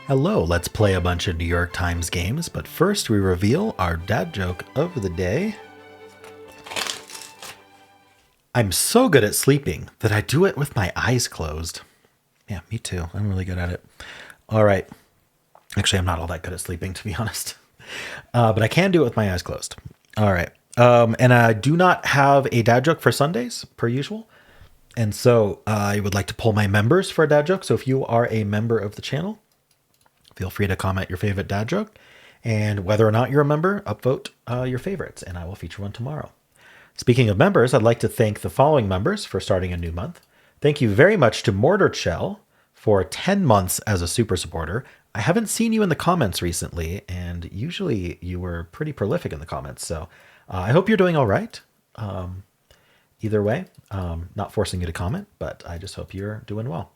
Hello, let's play a bunch of New York Times games, but first we reveal our dad joke of the day. I'm so good at sleeping that I do it with my eyes closed. Yeah, me too. I'm really good at it. All right. Actually, I'm not all that good at sleeping, to be honest. But I can do it with my eyes closed. All right. And I do not have a dad joke for Sundays, per usual. And so I would like to poll my members for a dad joke. So if you are a member of the channel, feel free to comment your favorite dad joke. And whether or not you're a member, upvote your favorites, and I will feature one tomorrow. Speaking of members, I'd like to thank the following members for starting a new month. Thank you very much to Mortar Shell for 10 months as a super supporter. I haven't seen you in the comments recently, and usually you were pretty prolific in the comments, so I hope you're doing all right. Either way, not forcing you to comment, but I just hope you're doing well.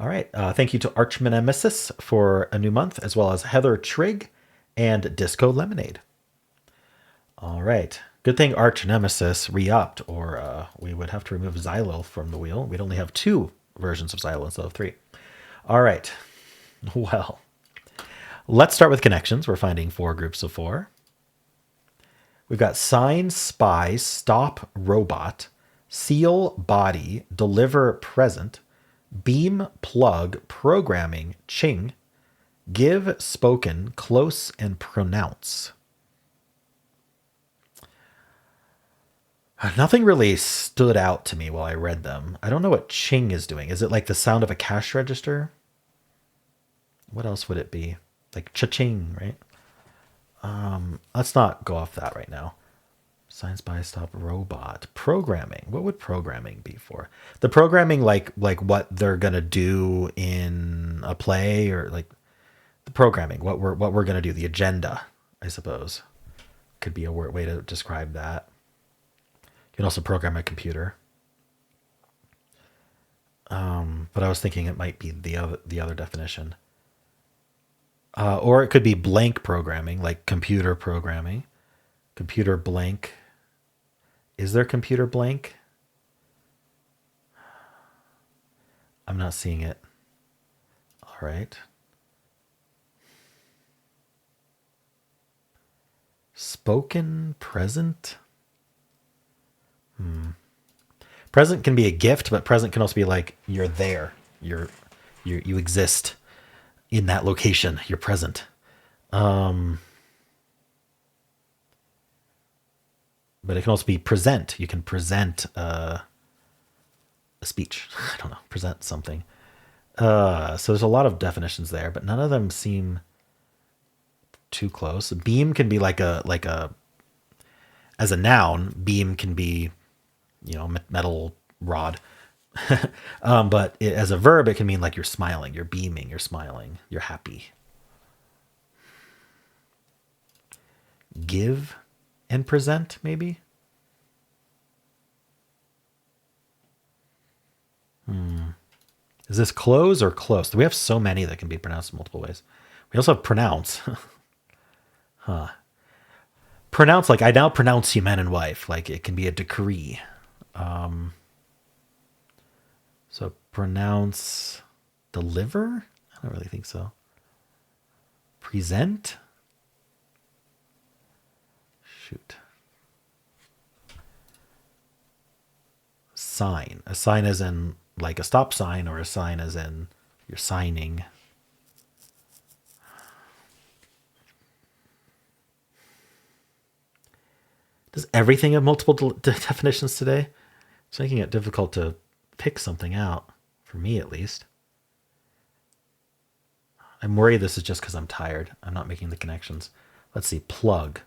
All right. Thank you to Archnemesis for a new month, as well as Heather Trigg and Disco Lemonade. All right. Good thing Arch Nemesis re-upped, or we would have to remove Xylo from the wheel. We'd only have 2 versions of Xylo instead of 3. All right. Well, let's start with connections. We're finding 4 groups of 4. We've got sign, spy, stop, robot, seal, body, deliver, present, beam, plug, programming, ching, give, spoken, close, and pronounce. Nothing really stood out to me while I read them. I don't know what ching is doing. Is it like the sound of a cash register? What else would it be? Like cha-ching, right? Let's not go off that right now. Science by stop robot. Programming. What would programming be for? The programming like what they're gonna do in a play, or like the programming, what we're gonna do, the agenda, I suppose. Could be a way to describe that. You can also program a computer. But I was thinking it might be the other definition. Or it could be blank programming, like computer programming. Computer blank. Is there computer blank? I'm not seeing it. All right. Spoken present. Present can be a gift, but present can also be like you're there. You exist in that location. You're present. But it can also be present. You can present a speech. I don't know. Present something. So there's a lot of definitions there, but none of them seem too close. Beam can be like a as a noun. Beam can be, metal rod. But as a verb, it can mean like you're smiling, you're beaming, you're smiling, you're happy. Give and present, maybe. Is this close or close? We have so many that can be pronounced in multiple ways. We also have pronounce. Pronounce, like I now pronounce you man and wife. Like it can be a decree. So pronounce, deliver? I don't really think so. Present? Shoot. Sign. A sign as in like a stop sign, or a sign as in you're signing. Does everything have multiple definitions today? It's making it difficult to pick something out, for me at least. I'm worried this is just because I'm tired. I'm not making the connections. Let's see. Plug.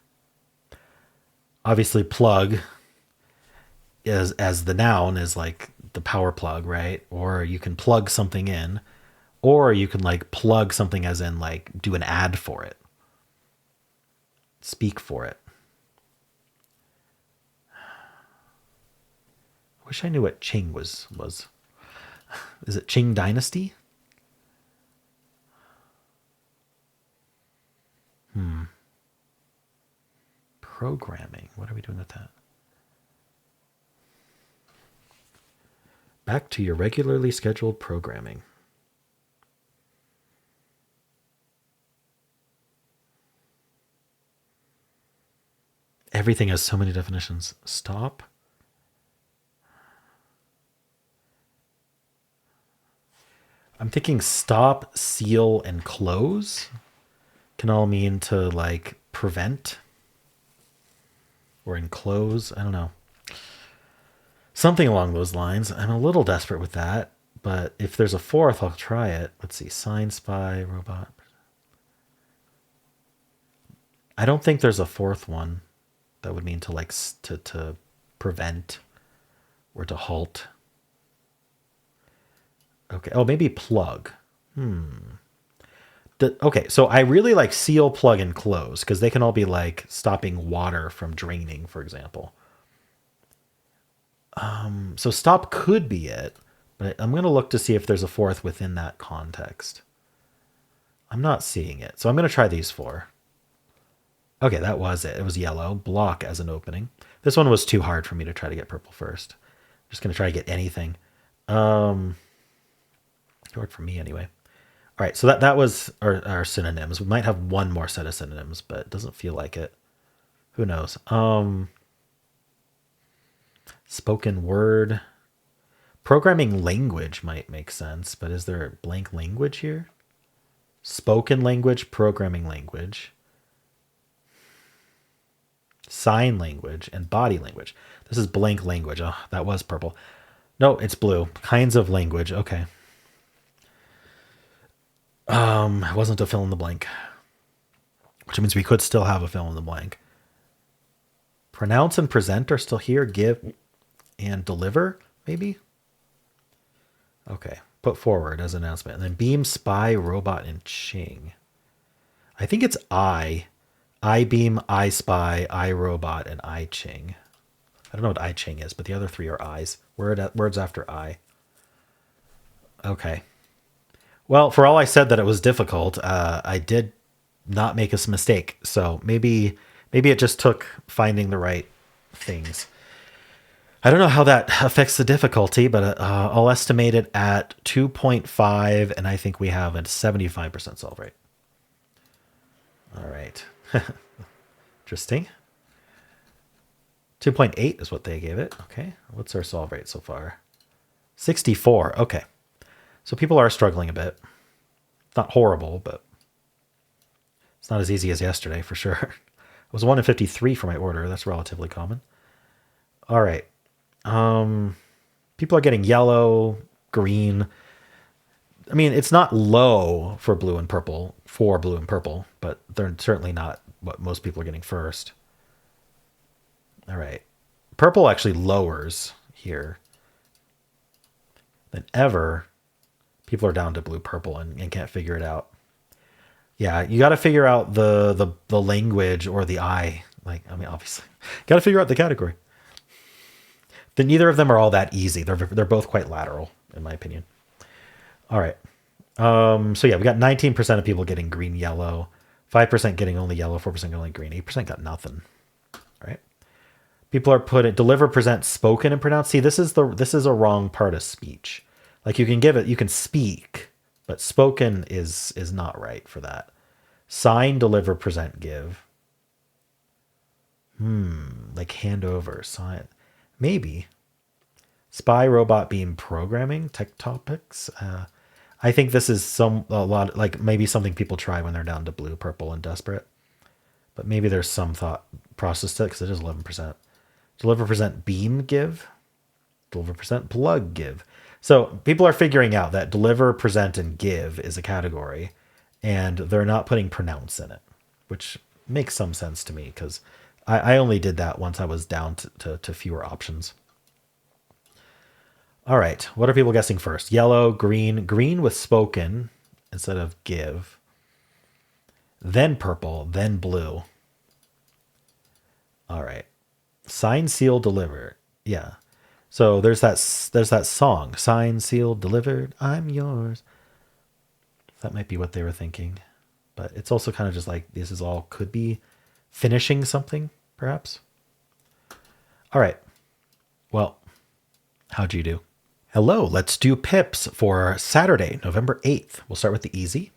Obviously, plug is, as the noun, is like the power plug, right? Or you can plug something in, or you can like plug something as in like do an ad for it, speak for it. I wish I knew what Qing was. Is it Qing Dynasty? Programming. What are we doing with that? Back to your regularly scheduled programming. Everything has so many definitions. Stop. I'm thinking stop, seal, and close can all mean to like prevent or enclose. I don't know. Something along those lines. I'm a little desperate with that, but if there's a fourth, I'll try it. Let's see. Sign, spy, robot. I don't think there's a fourth one that would mean to like to prevent or to halt. Okay. Oh, maybe plug. Okay, so I really like seal, plug, and close because they can all be like stopping water from draining, for example. So stop could be it, but I'm going to look to see if there's a fourth within that context. I'm not seeing it, so I'm going to try these four. Okay, that was it. It was yellow. Block as an opening. This one was too hard for me to try to get purple first. I'm just going to try to get anything. It worked for me anyway. All right, so that was our synonyms. We might have one more set of synonyms, but it doesn't feel like it. Who knows? Spoken word. Programming language might make sense, but is there a blank language here? Spoken language, programming language, sign language, and body language. This is blank language. Oh, that was purple. No, it's blue. Kinds of language. Okay. It wasn't a fill in the blank, which means we could still have a fill in the blank. Pronounce and present are still here. Give and deliver, maybe. Okay. Put forward as an announcement. And then beam, spy, robot, and ching. I think it's I beam, I spy, I robot, and I ching. I don't know what I ching is, but the other three are I's. Words after I. Okay. Well, for all I said that it was difficult, I did not make a mistake. So maybe it just took finding the right things. I don't know how that affects the difficulty, but I'll estimate it at 2.5, and I think we have a 75% solve rate. All right. Interesting. 2.8 is what they gave it. Okay. What's our solve rate so far? 64. Okay. So people are struggling a bit. It's not horrible, but it's not as easy as yesterday for sure. It was 1 in 53 for my order. That's relatively common. All right. People are getting yellow, green. I mean, it's not low for blue and purple, but they're certainly not what most people are getting first. All right. Purple actually lowers here. Than ever, people are down to blue, purple, and can't figure it out. Yeah, you got to figure out the language or the I. Like, I mean, obviously, got to figure out the category. Then neither of them are all that easy. They're both quite lateral, in my opinion. All right. So yeah, we got 19% of people getting green, yellow, 5% getting only yellow, 4% getting only green, 8% got nothing. All right. People are putting deliver, present, spoken, and pronounce. See, this is a wrong part of speech. Like you can speak, but spoken is not right for that. Sign, deliver, present, give. Like hand over, sign. Maybe. Spy, robot, beam, programming, tech topics. I think this is a lot like maybe something people try when they're down to blue, purple, and desperate. But maybe there's some thought process to it because it is 11%. Deliver, present, beam, give. Deliver, present, plug, give. So people are figuring out that deliver, present, and give is a category, and they're not putting pronounce in it, which makes some sense to me because I only did that once I was down to fewer options. All right. What are people guessing first? Yellow, green with spoken instead of give. Then purple, then blue. All right. Sign, seal, deliver. Yeah. So there's that song. Sign, seal, delivered. I'm yours. That might be what they were thinking. But it's also kind of just like this is all could be finishing something, perhaps. All right. Well, how'd you do? Hello, let's do pips for Saturday, November 8th. We'll start with the easy.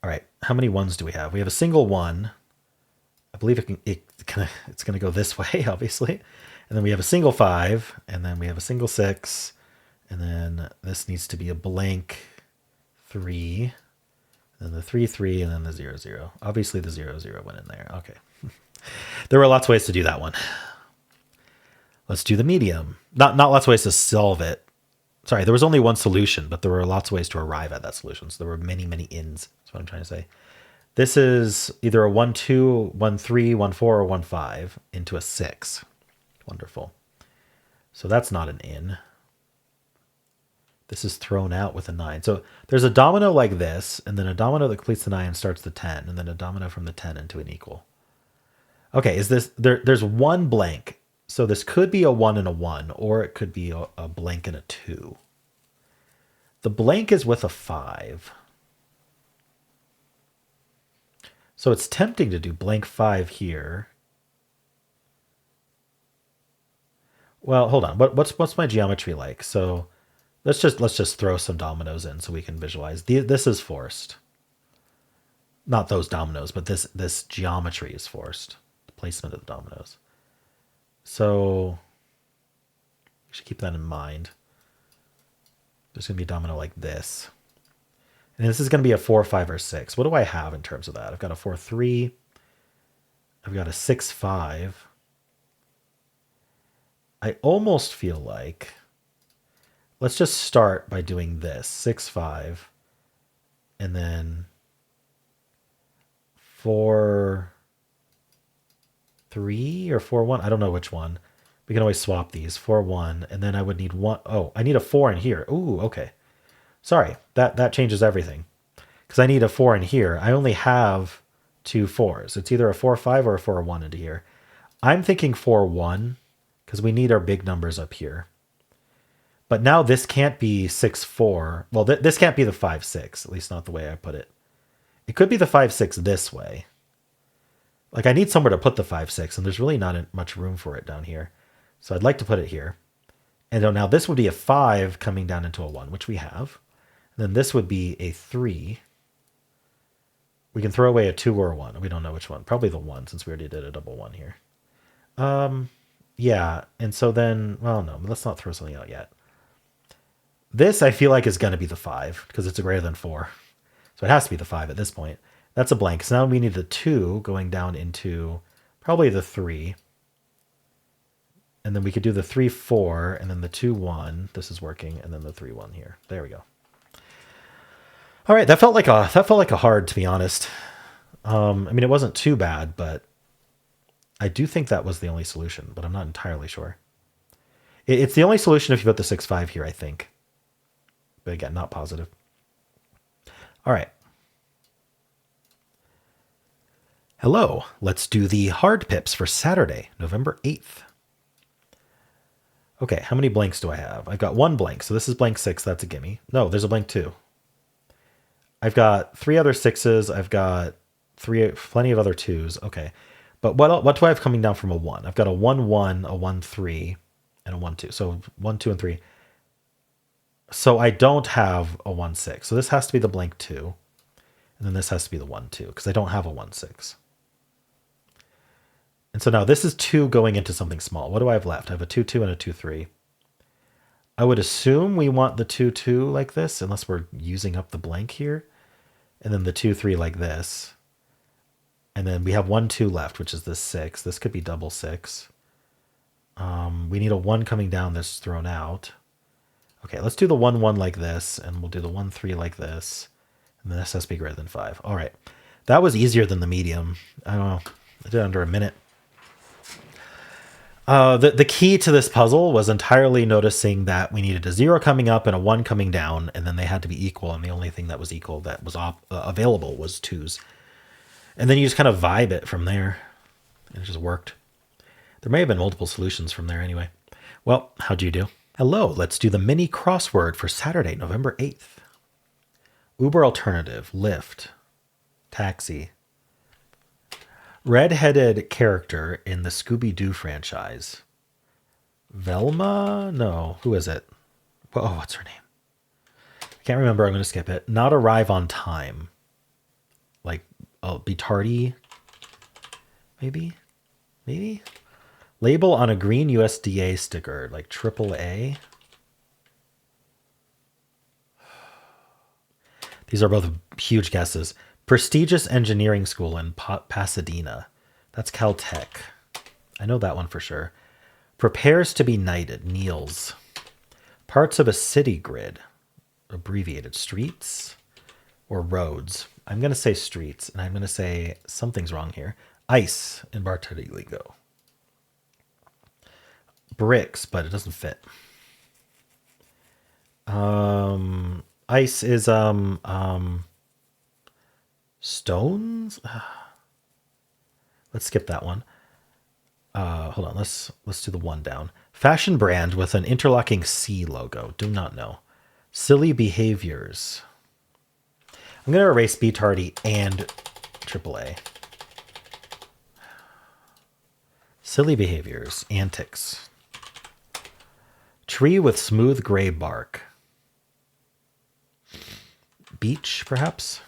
All right, how many ones do we have? We have a single one, I believe it's going to go this way, obviously. And then we have a single 5, and then we have a single 6, and then this needs to be a blank 3, then the 3, 3, and then the 0, 0. Obviously the 0, 0 went in there. Okay. There were lots of ways to do that one. Let's do the medium. Not lots of ways to solve it. Sorry, there was only one solution, but there were lots of ways to arrive at that solution. So there were many, many ins. That's what I'm trying to say. This is either a 1, 2, 1, 3, 1, 4, or 1, 5 into a 6. Wonderful. So that's not an in. This is thrown out with a 9. So there's a domino like this, and then a domino that completes the 9 and starts the 10, and then a domino from the 10 into an equal. Okay, is this there's one blank. So this could be a 1 and a 1, or it could be a blank and a 2. The blank is with a 5. So it's tempting to do blank 5 here. Well, hold on. What's my geometry like? So let's just throw some dominoes in so we can visualize. This is forced. Not those dominoes, but this geometry is forced. The placement of the dominoes. So you should keep that in mind. There's going to be a domino like this. And this is going to be a 4, 5, or 6. What do I have in terms of that? I've got a 4, 3. I've got a 6, 5. I almost feel like, let's just start by doing this. 6, 5. And then 4, 3 or 4, 1. I don't know which one. We can always swap these. 4, 1. And then I would need 1. Oh, I need a 4 in here. Ooh, okay. Sorry, that changes everything. Because I need a 4 in here. I only have 2 4s. It's either a 4, 5 or a 4, 1 into here. I'm thinking 4, 1 because we need our big numbers up here. But now this can't be 6, 4. Well, this can't be the 5, 6, at least not the way I put it. It could be the 5, 6 this way. Like I need somewhere to put the 5, 6, and there's really not much room for it down here. So I'd like to put it here. And now this would be a 5 coming down into a 1, which we have. Then this would be a 3. We can throw away a 2 or a 1. We don't know which one. Probably the 1 since we already did a double 1 here. Yeah. And so then, well, no, let's not throw something out yet. This I feel like is going to be the 5 because it's a greater than 4. So it has to be the 5 at this point. That's a blank. So now we need the 2 going down into probably the 3. And then we could do the 3, 4, and then the 2, 1. This is working. And then the 3, 1 here. There we go. All right, that felt like a hard, to be honest. I mean, it wasn't too bad, but I do think that was the only solution, but I'm not entirely sure. It's the only solution if you put the 6, 5 here, I think. But again, not positive. All right. Hello, let's do the hard pips for Saturday, November 8th. Okay, how many blanks do I have? I've got 1 blank, so this is blank 6, that's a gimme. No, there's a blank 2. I've got 3 other 6s. I've got plenty of other 2s. Okay. But what do I have coming down from a 1? I've got a 1, 1, a 1, 3, and a 1, 2. So 1, 2, and 3. So I don't have a 1, 6. So this has to be the blank 2. And then this has to be the 1, 2, because I don't have a 1, 6. And so now this is 2 going into something small. What do I have left? I have a 2, 2, and a 2, 3. I would assume we want the 2, 2 like this, unless we're using up the blank here. And then the 2, 3 like this. And then we have 1, 2 left, which is this 6. This could be double 6. We need a 1 coming down that's thrown out. Okay, let's do the 1, 1 like this, and we'll do the 1, 3 like this. And then this has to be greater than 5. All right. That was easier than the medium. I don't know. I did it under a minute. The key to this puzzle was entirely noticing that we needed a 0 coming up and a 1 coming down, and then they had to be equal, and the only thing that was equal that was available was 2s. And then you just kind of vibe it from there, and it just worked. There may have been multiple solutions from there anyway. Well, how'd you do? Hello, let's do the mini crossword for Saturday, November 8th. Uber alternative, Lyft, taxi. Red-headed character in the Scooby-Doo franchise. Velma? No. Who is it? Oh, what's her name? I can't remember. I'm going to skip it. Not arrive on time. Like, be tardy. maybe? Maybe? Label on a green USDA sticker, like AAA. These are both huge guesses. Prestigious engineering school in Pasadena. That's Caltech. I know that one for sure. Prepares to be knighted. Kneels. Parts of a city grid. Abbreviated. Streets or roads. I'm going to say streets, and I'm going to say something's wrong here. Ice in Bartoligo. Bricks, but it doesn't fit. Ice is stones. Let's skip that one. Hold on. Let's do the one down. Fashion brand with an interlocking C logo. Do not know. Silly behaviors. I'm gonna erase B Tardy and AAA. Silly behaviors. Antics. Tree with smooth gray bark. Beach, perhaps?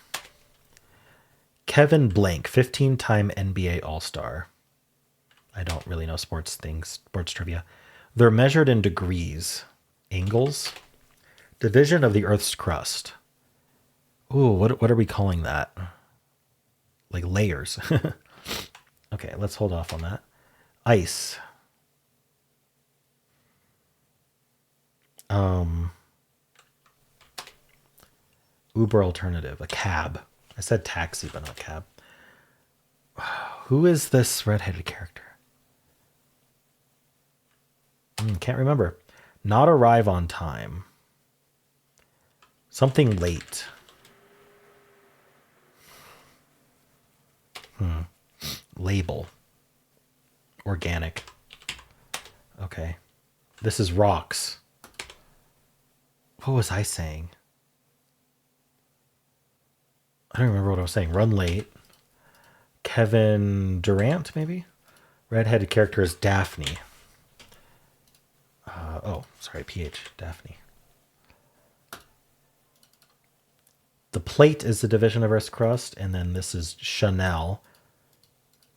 Kevin Blank, 15-time NBA All-Star. I don't really know sports trivia. They're measured in degrees. Angles. Division of the Earth's crust. Ooh, what are we calling that? Like layers. Okay, let's hold off on that. Ice. Uber alternative. A cab. I said taxi, but not cab. Who is this redheaded character? Can't remember. Not arrive on time. Something late. Label. Organic. Okay. This is rocks. What was I saying? I don't remember what I was saying. Run late. Kevin Durant, maybe? Redheaded character is Daphne. Oh, sorry, PH. Daphne. The plate is the division of Earth's crust, and then this is Chanel.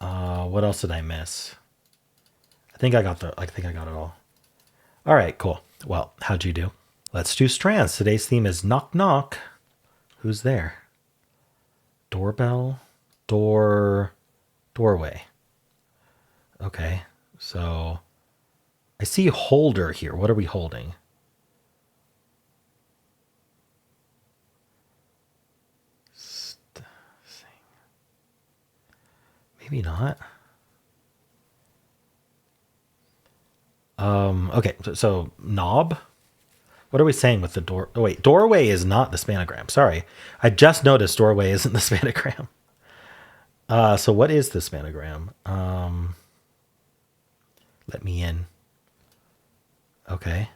What else did I miss? I think I got it all. All right, cool. Well, how'd you do? Let's do Strands. Today's theme is knock knock. Who's there? Doorbell? Doorway. Okay, so I see holder here. What are we holding? Maybe not. Okay, so knob. What are we saying with the door? Oh wait, doorway is not the spanogram. Sorry, I just noticed doorway isn't the spanogram. So what is the spanogram? Let me in. Okay.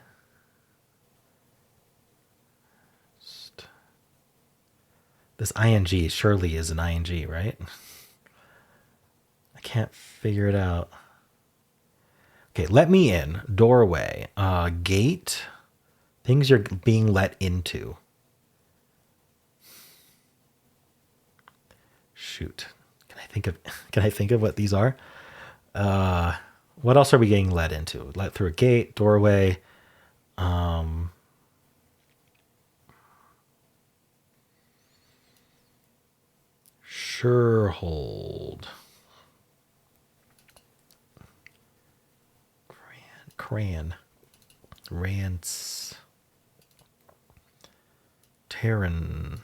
This ing surely is an ing, right? I can't figure it out. Okay, let me in. Doorway. Gate. Things you're being let into. Shoot. Can I think of what these are? What else are we getting let into? Let through a gate, doorway. Sure hold. Cran. Rants. Terran.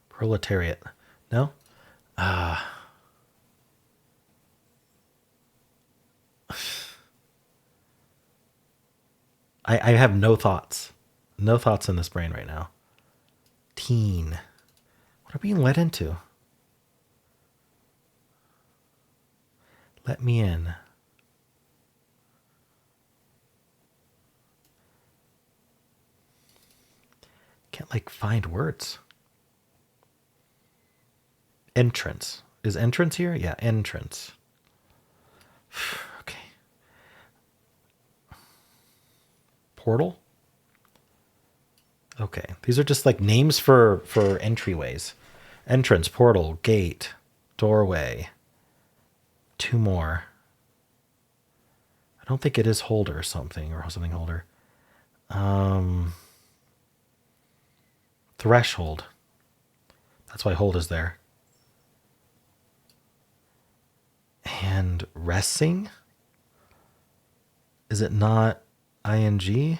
Proletariat. No? I have no thoughts. No thoughts in this brain right now. Teen. What are we being let into? Let me in. Can't find words. Entrance. Is entrance here? Yeah, entrance. Okay. Portal? Okay. These are just names for entryways. Entrance, portal, gate. Doorway. 2 more. I don't think it is holder or something holder. Threshold. That's why hold is there. And resting? Is it not ing?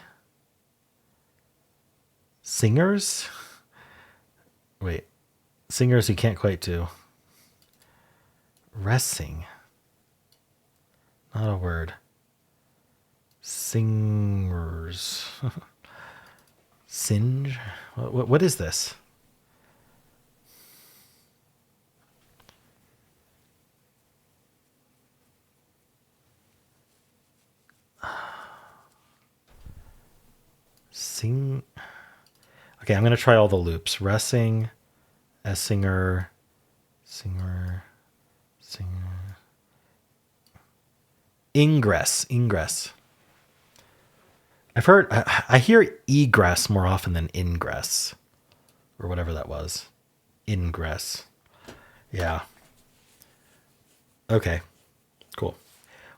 Singers? Wait. Singers you can't quite do. Resting. Not a word. Singers. Singe? What is this? Sing. Okay, I'm going to try all the loops. Ressing, Essinger, singer. Ingress. I hear egress more often than ingress, or whatever that was. Ingress. Yeah. Okay, cool.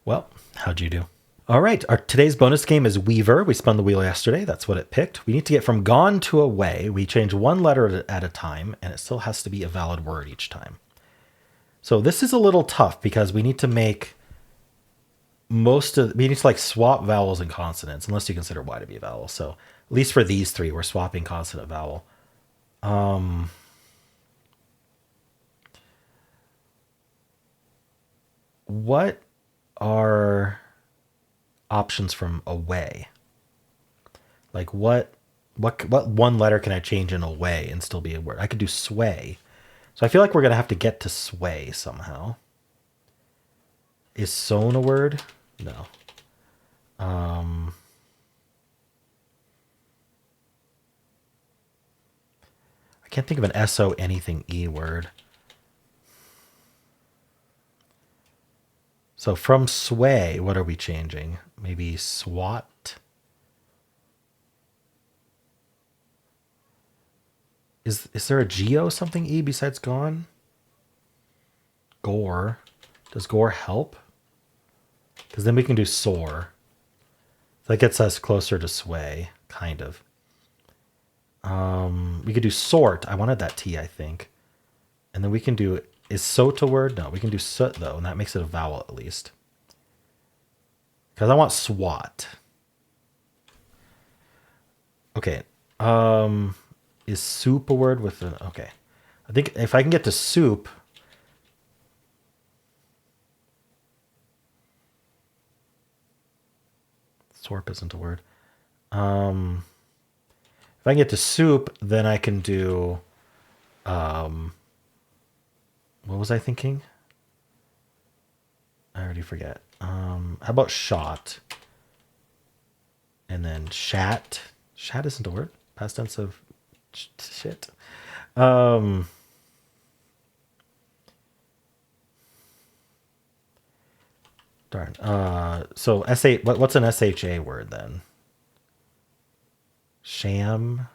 Well, how'd you do? All right, today's bonus game is Weaver. We spun the wheel yesterday. That's what it picked. We need to get from gone to away. We change 1 letter at a time, and it still has to be a valid word each time. So this is a little tough because we need to make we need to like swap vowels and consonants, unless you consider Y to be a vowel. So at least for these 3, we're swapping consonant vowel. What are options from away? Like what 1 letter can I change in away and still be a word? I could do sway. So I feel like we're going to have to get to sway somehow. Is sewn a word? No. I can't think of an SO anything E word. So from sway, what are we changing? Maybe swat? Is there a geo something E besides gone? Gore. Does gore help? Because then we can do soar. That gets us closer to sway, kind of. We could do sort. I wanted that T, I think. And then we can do, is sot a word? No, we can do soot, though, and that makes it a vowel at least. Because I want swat. Okay. Is soup a word with an, okay. I think if I can get to soup, Sorp isn't a word. If I can get to soup, then I can do, what was I thinking? I already forget. How about shot? And then shat. Shat isn't a word. Past tense of shit. Darn. So S8, what's an SHA word then? Sham.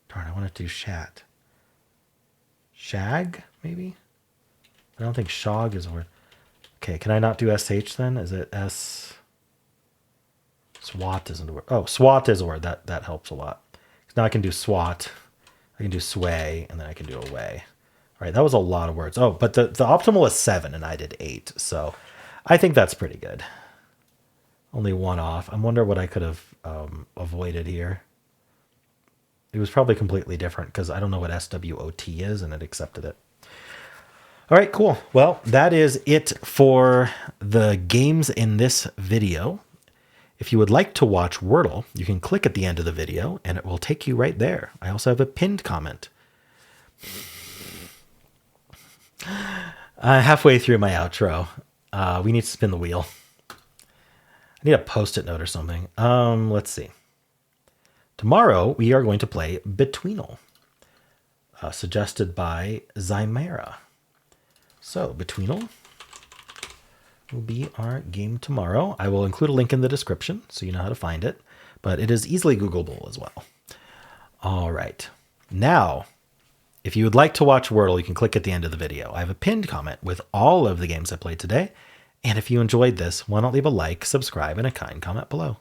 Darn, I want to do shat. Shag, maybe? I don't think shog is a word. Okay, can I not do SH then? Is it S? SWAT isn't a word. Oh, SWAT is a word. That helps a lot. Now I can do SWAT. I can do sway, and then I can do away. All right, that was a lot of words. Oh, but the optimal is 7, and I did 8. So I think that's pretty good. Only 1 off. I wonder what I could have avoided here. It was probably completely different because I don't know what SWOT is, and it accepted it. All right, cool. Well, that is it for the games in this video. If you would like to watch Wordle, you can click at the end of the video, and it will take you right there. I also have a pinned comment. Halfway through my outro, we need to spin the wheel. I need a post-it note or something. Let's see. Tomorrow, we are going to play Betweenal, suggested by Zymera. So, Betweenal will be our game tomorrow. I will include a link in the description so you know how to find it, but it is easily Googleable as well. All right. Now, If you would like to watch Wordle, you can click at the end of the video. I have a pinned comment with all of the games I played today. And if you enjoyed this, why not leave a like, subscribe, and a kind comment below.